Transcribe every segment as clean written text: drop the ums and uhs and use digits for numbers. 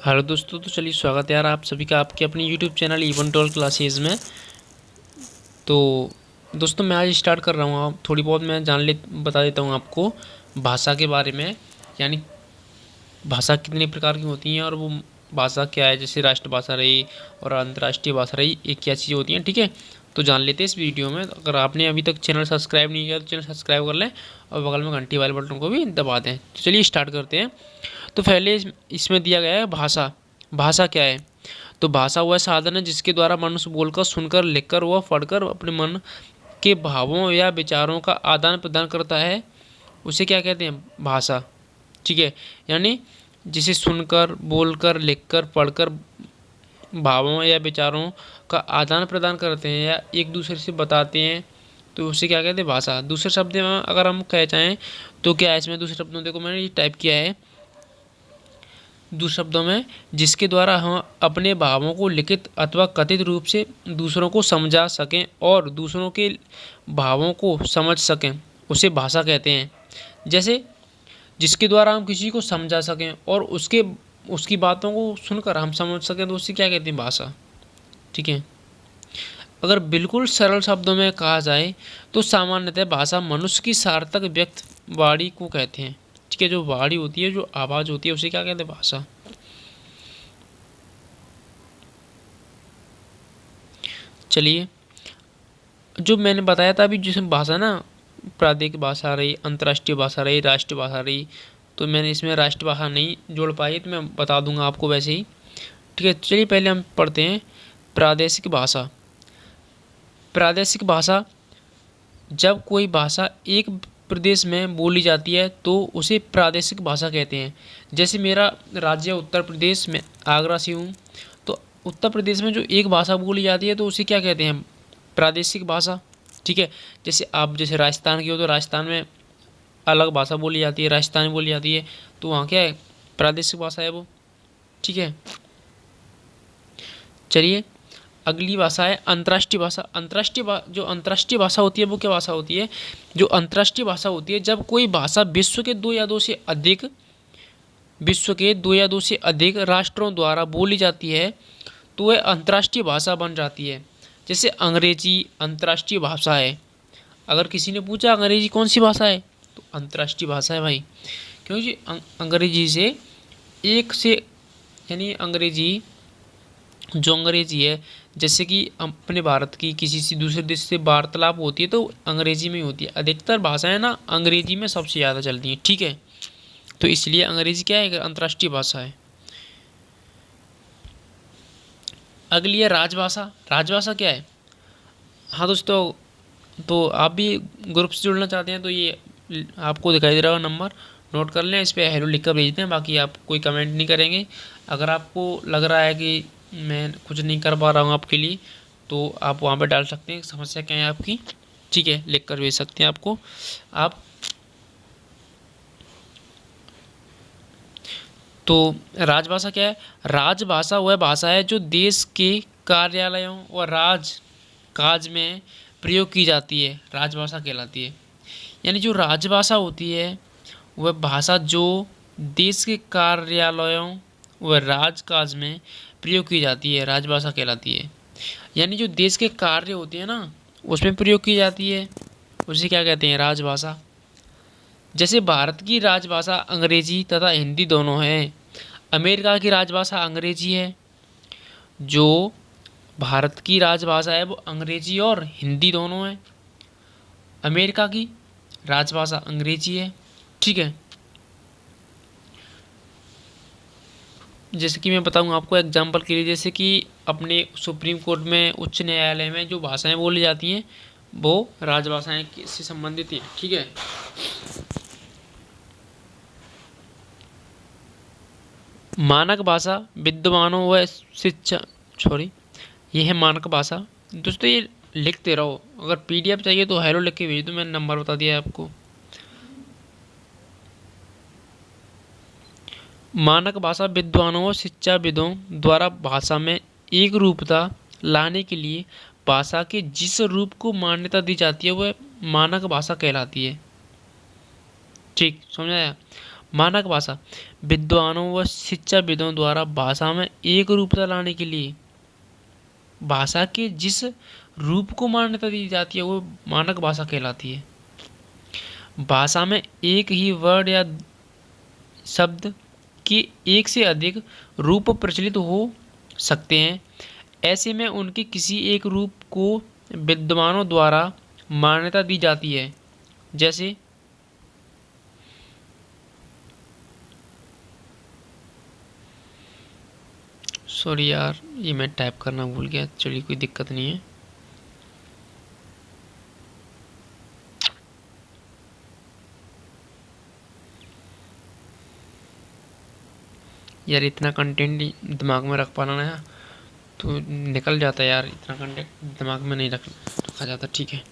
Hello दोस्तों, तो चलिए स्वागत है यार आप सभी का आपके अपनी YouTube channel even tall classes में। तो दोस्तों मैं आज स्टार्ट कर रहा हूँ। आप थोड़ी बहुत मैं बता देता हूँ आपको भाषा के बारे में। यानी भाषा कितने प्रकार की होती हैं और वो भाषा क्या है, जैसे राष्ट्रभाषा रही और अंतर्राष्ट्रीय भाषा रही, ये क्या चीज़ें होती हैं। ठीक है, तो जान लेते हैं इस वीडियो में। अगर आपने अभी तक चैनल सब्सक्राइब नहीं किया तो चैनल सब्सक्राइब कर लें और बगल में घंटी वाले बटन को भी दबा दें। तो चलिए स्टार्ट करते हैं। तो पहले इसमें दिया गया है भाषा। भाषा क्या है? तो भाषा वह साधन है जिसके द्वारा मनुष्य बोलकर, सुनकर, लिखकर व पढ़कर अपने मन के भावों या विचारों का आदान प्रदान करता है। उसे क्या कहते हैं? भाषा। ठीक है, यानी जिसे सुनकर, बोलकर, लिखकर, पढ़कर भावों या विचारों का आदान प्रदान करते हैं या एक दूसरे से बताते हैं, तो उसे क्या कहते हैं? भाषा। दूसरे शब्द में अगर हम कह चाहें तो क्या है इसमें? दूसरे शब्दों देखो मैंने ये टाइप किया है। दूसरे शब्दों में जिसके द्वारा हम अपने भावों को लिखित अथवा कथित रूप से दूसरों को समझा सकें और दूसरों के भावों को समझ सकें, उसे भाषा कहते हैं। जैसे जिसके द्वारा हम किसी को समझा सकें और उसकी बातों को सुनकर हम समझ सकें, तो उसे क्या कहते हैं? भाषा। ठीक है, अगर बिल्कुल सरल शब्दों में कहा जाए तो सामान्यतः भाषा मनुष्य की सार्थक व्यक्त वाणी को कहते हैं। ठीक है, जो वाणी होती है, जो आवाज़ होती है, उसे क्या कहते हैं? भाषा। चलिए, जो मैंने बताया था अभी, जिसमें भाषा ना प्रादेशिक भाषा रही, अंतर्राष्ट्रीय भाषा रही, राष्ट्रीय भाषा रही, तो मैंने इसमें राष्ट्रभाषा नहीं जोड़ पाई, तो मैं बता दूंगा आपको वैसे ही। ठीक है, चलिए पहले हम पढ़ते हैं प्रादेशिक भाषा। प्रादेशिक भाषा, जब कोई भाषा एक प्रदेश में बोली जाती है तो उसे प्रादेशिक भाषा कहते हैं। जैसे मेरा राज्य उत्तर प्रदेश में, आगरा से हूँ, तो उत्तर प्रदेश में जो एक भाषा बोली जाती है तो उसे क्या कहते हैं? प्रादेशिक भाषा। ठीक है, जैसे आप जैसे राजस्थान की हो तो राजस्थान में अलग भाषा बोली जाती है, राजस्थानी बोली जाती है, तो वहाँ क्या है? प्रादेशिक भाषा है वो। ठीक है, चलिए अगली भाषा है अंतर्राष्ट्रीय भाषा। जो अंतर्राष्ट्रीय भाषा होती है वो क्या भाषा होती है? जो अंतर्राष्ट्रीय भाषा होती है, जब कोई भाषा विश्व के दो या दो से अधिक राष्ट्रों द्वारा बोली जाती है तो वह अंतर्राष्ट्रीय भाषा बन जाती है। जैसे अंग्रेजी अंतर्राष्ट्रीय भाषा है। अगर किसी ने पूछा अंग्रेजी कौन सी भाषा है, तो अंतर्राष्ट्रीय भाषा है भाई। क्योंकि अंग्रेजी से एक से, यानी जो अंग्रेजी है, जैसे कि अपने भारत की किसी से दूसरे देश से वार्तालाप होती है तो अंग्रेजी में ही होती है। अधिकतर भाषाएं ना अंग्रेजी में सबसे ज़्यादा चलती हैं। ठीक है, तो इसलिए अंग्रेजी क्या है? अंतर्राष्ट्रीय भाषा है। अगली है राजभाषा। राजभाषा क्या है? हाँ दोस्तों, तो आप भी ग्रुप से जुड़ना चाहते हैं तो ये आपको दिखाई दे रहा होगा नंबर, नोट कर लें, इस पर हेलो लिख कर भेज दें। बाकी आप कोई कमेंट नहीं करेंगे। अगर आपको लग रहा है कि मैं कुछ नहीं कर पा रहा हूँ आपके लिए, तो आप वहाँ पर डाल सकते हैं समस्या क्या है आपकी। ठीक है, लिख कर भेज सकते हैं आपको आप। तो राजभाषा क्या है? राजभाषा वह भाषा है जो देश के कार्यालयों और राज काज में प्रयोग की जाती है, राजभाषा कहलाती है। यानी जो राजभाषा होती है वह भाषा जो देश के कार्यालयों व राजकाज में प्रयोग की जाती है, राजभाषा कहलाती है। यानी जो देश के कार्य होते हैं ना, उसमें प्रयोग की जाती है, उसे क्या कहते हैं? राजभाषा। जैसे भारत की राजभाषा अंग्रेजी तथा हिंदी दोनों है। अमेरिका की राजभाषा अंग्रेजी है। जो भारत की राजभाषा है वो अंग्रेजी और हिंदी दोनों है। अमेरिका की राजभाषा अंग्रेजी है। ठीक है, जैसे कि मैं बताऊंगा आपको एग्जांपल के लिए, जैसे कि अपने सुप्रीम कोर्ट में, उच्च न्यायालय में जो भाषाएं बोली जाती हैं वो राजभाषाएं से संबंधित हैं। ठीक है, मानक भाषा विद्वानों व ये है मानक भाषा। दोस्तों ये लिखते रहो, अगर पीडीएफ चाहिए तो हेलो लिख के भेज दो, मैंने नंबर बता दिया है आपको। मानक भाषा विद्वानों व शिक्षाविदों द्वारा भाषा में एक रूपता लाने के लिए भाषा के जिस रूप को मान्यता दी जाती है वह मानक भाषा कहलाती है। ठीक समझाया? मानक भाषा विद्वानों व शिक्षाविदों द्वारा भाषा में एक रूपता लाने के लिए भाषा के जिस रूप को मान्यता दी जाती है वो मानक भाषा कहलाती है। भाषा में एक ही वर्ड या शब्द के एक से अधिक रूप प्रचलित हो सकते हैं। ऐसे में उनके किसी एक रूप को विद्वानों द्वारा मान्यता दी जाती है। जैसे सॉरी यार, ये मैं टाइप करना भूल गया, चलिए कोई दिक्कत नहीं है। यार इतना कंटेंट दिमाग में रख पाना ना तो निकल जाता है यार, इतना कंटेंट दिमाग में नहीं रखा जाता। ठीक है,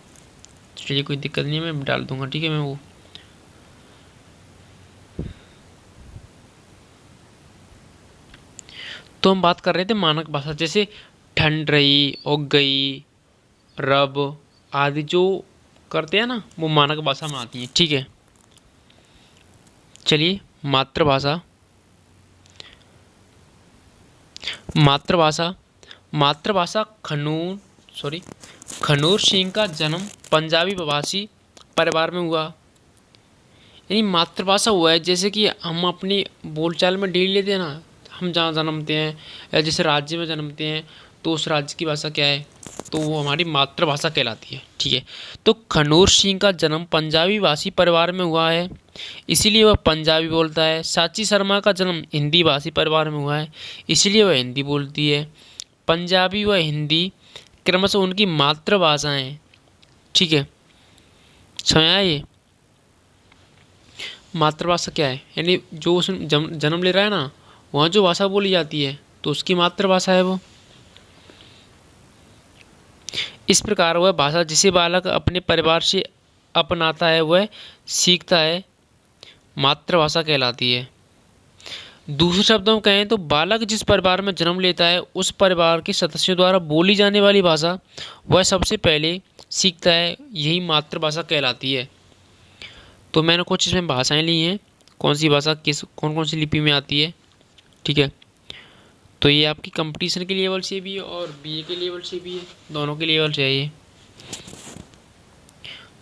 चलिए कोई दिक्कत नहीं है, मैं डाल दूंगा। ठीक है, मैं वो तो हम बात कर रहे थे मानक भाषा, जैसे ठंड रही, उग गई, रब आदि जो करते हैं ना वो मानक भाषा में आती है। ठीक है, चलिए मातृभाषा। मातृभाषा मातृभाषा खनूर सिंह का जन्म पंजाबी भाषी परिवार में हुआ। यानी मातृभाषा हुआ है जैसे कि हम अपनी बोलचाल में डेली लेते हैं ना, हम जहाँ जन्मते हैं या जिस राज्य में जन्मते हैं तो उस राज्य की भाषा क्या है, तो वो हमारी मातृभाषा कहलाती है। ठीक है, तो खनूर सिंह का जन्म पंजाबी भाषी परिवार में हुआ है, इसीलिए वह पंजाबी बोलता है। सांची शर्मा का जन्म हिंदी भाषी परिवार में हुआ है, इसलिए वह हिंदी बोलती है। पंजाबी व हिंदी क्रमशः उनकी मातृभाषाएं हैं। ठीक है, समझ आया ये मातृभाषा क्या है, यानी जो उसमें जन्म ले रहा है ना वहाँ जो भाषा बोली जाती है तो उसकी मातृभाषा है वो। इस प्रकार वह भाषा जिसे बालक अपने परिवार से अपनाता है वह सीखता है, मातृभाषा कहलाती है। दूसरे शब्दों में कहें तो बालक जिस परिवार में जन्म लेता है उस परिवार के सदस्यों द्वारा बोली जाने वाली भाषा वह सबसे पहले सीखता है, यही मातृभाषा कहलाती है। तो मैंने कुछ इसमें भाषाएं ली हैं, कौन सी भाषा कौन कौन सी लिपि में आती है। ठीक है, तो ये आपकी कंपटीशन के लेवल से भी है और बीए के लेवल से भी है, दोनों के लेवल से है ये।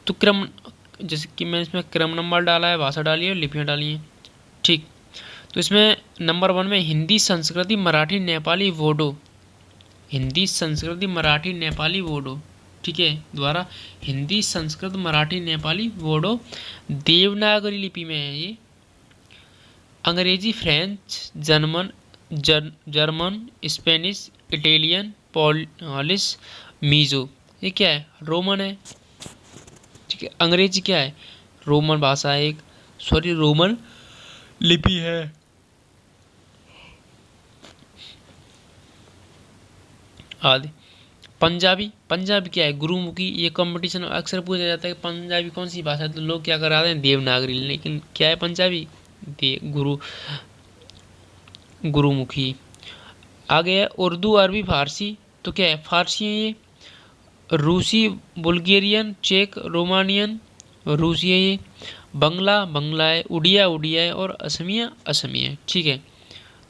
तो क्रम, जैसे कि मैंने इसमें क्रम नंबर डाला है, भाषा डाली है और लिपियाँ डाली हैं। ठीक, तो इसमें नंबर 1 में हिंदी, संस्कृति, मराठी, नेपाली, वोडो। हिंदी, संस्कृति, मराठी, नेपाली, वोडो। ठीक है, द्वारा हिंदी, संस्कृत, मराठी, नेपाली, वोडो देवनागरी लिपि में है ये। Angrezi, French, German, Spanish, Italian, Polish, Mizo, ये क्या है, रोमन है। ठीक है, अंग्रेजी क्या है, रोमन भाषा है एक, रोमन लिपि है। आदि पंजाबी क्या है, गुरुमुखी। ये कंपटीशन अक्सर पूछा जाता है कि पंजाबी कौन सी भाषा है, तो लोग क्या कराते हैं देवनागरी, लेकिन क्या है पंजाबी गुरुमुखी। आगे है उर्दू, अरबी, फारसी। तो क्या है, फारसी है ये। रूसी, बुल्गेरियन, चेक, रोमानियन, रूसी है ये। बंगला है। उड़िया है और असमिया है। ठीक है,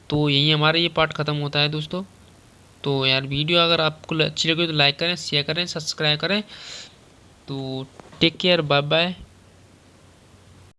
तो यही हमारा ये पार्ट ख़त्म होता है दोस्तों। तो यार वीडियो अगर आपको अच्छी लगे तो लाइक करें, शेयर करें, सब्सक्राइब करें। तो टेक केयर, बाय बाय।